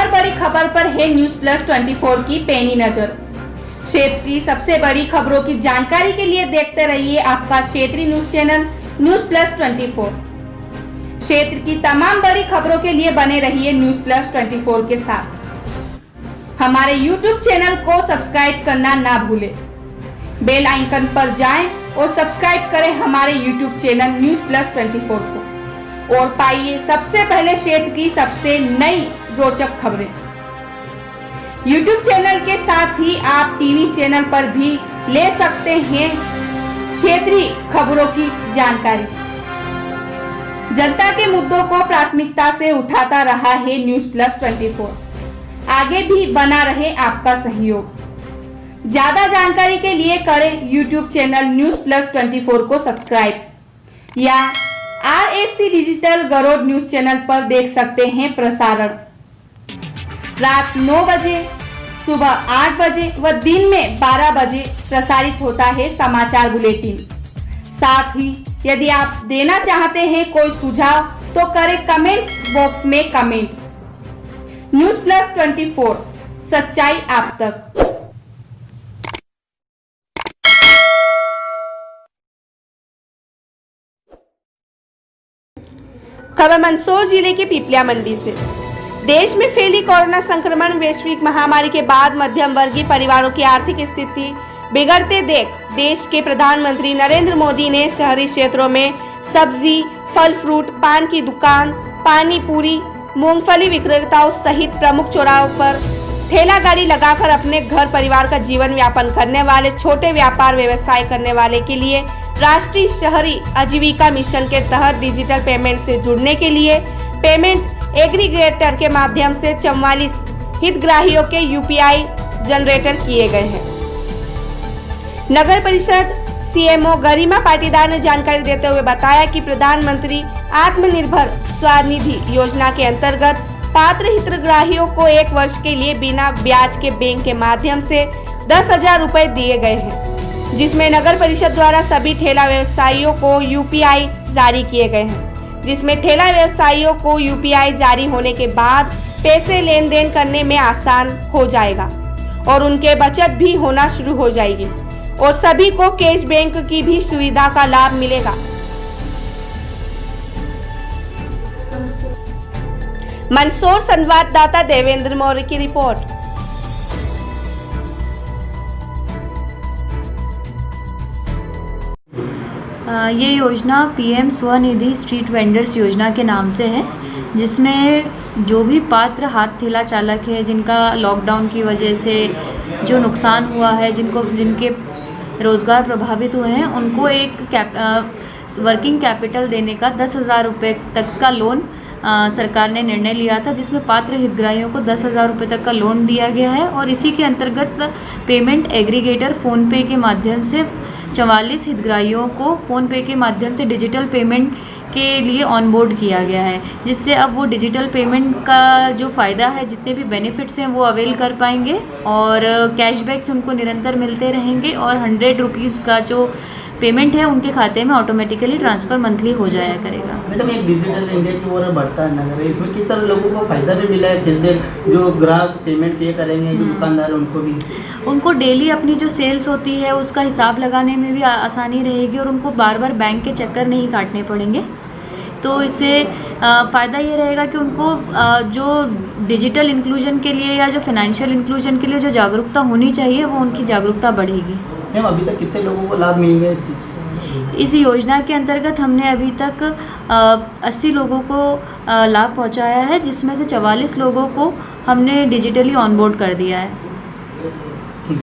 हर बड़ी खबर पर है न्यूज प्लस 24 की पैनी नजर। क्षेत्र की सबसे बड़ी खबरों की जानकारी के लिए देखते रहिए आपका क्षेत्रीय न्यूज चैनल न्यूज प्लस 24। क्षेत्र की तमाम बड़ी खबरों के लिए बने रहिए न्यूज प्लस 24 के साथ। हमारे यूट्यूब चैनल को सब्सक्राइब करना ना भूलें। बेल आइकन पर जाएं और सब्सक्राइब करें हमारे यूट्यूब चैनल न्यूज प्लस 24 को और पाइए सबसे पहले क्षेत्र की सबसे नई रोचक खबरें। यूट्यूब चैनल के साथ ही आप टीवी चैनल पर भी ले सकते हैं क्षेत्रीय खबरों की जानकारी। जनता के मुद्दों को प्राथमिकता से उठाता रहा है न्यूज प्लस 24। आगे भी बना रहे आपका सहयोग। ज्यादा जानकारी के लिए करें यूट्यूब चैनल न्यूज प्लस 24 को सब्सक्राइब या RSC digital Garud news channel पर देख सकते हैं प्रसारण। रात 9 बजे, सुबह 8 बजे व दिन में 12 बजे प्रसारित होता है समाचार बुलेटिन। साथ ही यदि आप देना चाहते हैं कोई सुझाव तो करें कमेंट्स बॉक्स में कमेंट। न्यूज प्लस 24, सच्चाई आप तक। खबर मंदसौर जिले के पिपलिया मंडी से। देश में फैली कोरोना संक्रमण वैश्विक महामारी के बाद मध्यम वर्गीय परिवारों की आर्थिक स्थिति बिगड़ते देख देश के प्रधानमंत्री नरेंद्र मोदी ने शहरी क्षेत्रों में सब्जी, फल फ्रूट, पान की दुकान, पानी पूरी, मूंगफली विक्रेताओं सहित प्रमुख चौराहों पर ठेला गाड़ी लगाकर अपने घर परिवार का जीवन यापन करने वाले छोटे व्यापार व्यवसाय करने वाले के लिए राष्ट्रीय शहरी आजीविका मिशन के तहत डिजिटल पेमेंट से जुड़ने के लिए पेमेंट एग्रीगेटर के माध्यम से 44 हितग्राहियों के UPI जनरेटर किए गए हैं। नगर परिषद CMO गरिमा पाटीदार ने जानकारी देते हुए बताया कि प्रधानमंत्री आत्मनिर्भर स्वनिधि योजना के अंतर्गत पात्र हितग्राहियों को 1 वर्ष के लिए बिना ब्याज के बैंक के माध्यम से 10,000 रुपए दिए गए हैं, जिसमें नगर परिषद द्वारा सभी ठेला व्यवसायियों को UPI जारी किए गए हैं, जिसमें ठेला व्यवसायियों को UPI जारी होने के बाद पैसे लेन देन करने में आसान हो जाएगा और उनके बचत भी होना शुरू हो जाएगी और सभी को कैश बैंक की भी सुविधा का लाभ मिलेगा। मंदसौर संवाददाता देवेंद्र मौर्य की रिपोर्ट। ये योजना PM स्वनिधि स्ट्रीट वेंडर्स योजना के नाम से है, जिसमें जो भी पात्र हाथ ठेला चालक है जिनका लॉकडाउन की वजह से जो नुकसान हुआ है, जिनके रोज़गार प्रभावित हुए हैं, उनको एक वर्किंग कैपिटल देने का 10,000 रुपये तक का लोन सरकार ने निर्णय लिया था, जिसमें पात्र हितग्राहियों को 10,000 रुपये तक का लोन दिया गया है और इसी के अंतर्गत पेमेंट एग्रीगेटर फ़ोनपे के माध्यम से 44 हितग्राहियों को फ़ोनपे के माध्यम से डिजिटल पेमेंट के लिए ऑनबोर्ड किया गया है, जिससे अब वो डिजिटल पेमेंट का जो फ़ायदा है, जितने भी बेनिफिट्स हैं वो अवेल कर पाएंगे और कैशबैक्स उनको निरंतर मिलते रहेंगे और 100 रुपीज़ का जो पेमेंट है उनके खाते में ऑटोमेटिकली ट्रांसफ़र मंथली हो जाया करेगा। मैडम, एक डिजिटल इंडिया की ओर बढ़ता नजर है, इसमें किस तरह लोगों को फ़ायदा भी मिला है? कैशबैक जो ग्राहक पेमेंट पे करेंगे, जो दुकानदार उनको डेली अपनी जो सेल्स होती है उसका हिसाब लगाने में भी आसानी रहेगी और उनको बार बार बैंक के चक्कर नहीं काटने पड़ेंगे। तो इससे फ़ायदा ये रहेगा कि उनको जो डिजिटल इंक्लूजन के लिए या जो फाइनेंशियल इंक्लूजन के लिए जो जागरूकता होनी चाहिए वो उनकी जागरूकता बढ़ेगी। मैम, अभी तक कितने लोगों को लाभ मिल गया इस चीज़ का? इस योजना के अंतर्गत हमने अभी तक 80 लोगों को लाभ पहुंचाया है, जिसमें से 44 लोगों को हमने डिजिटली ऑनबोर्ड कर दिया है।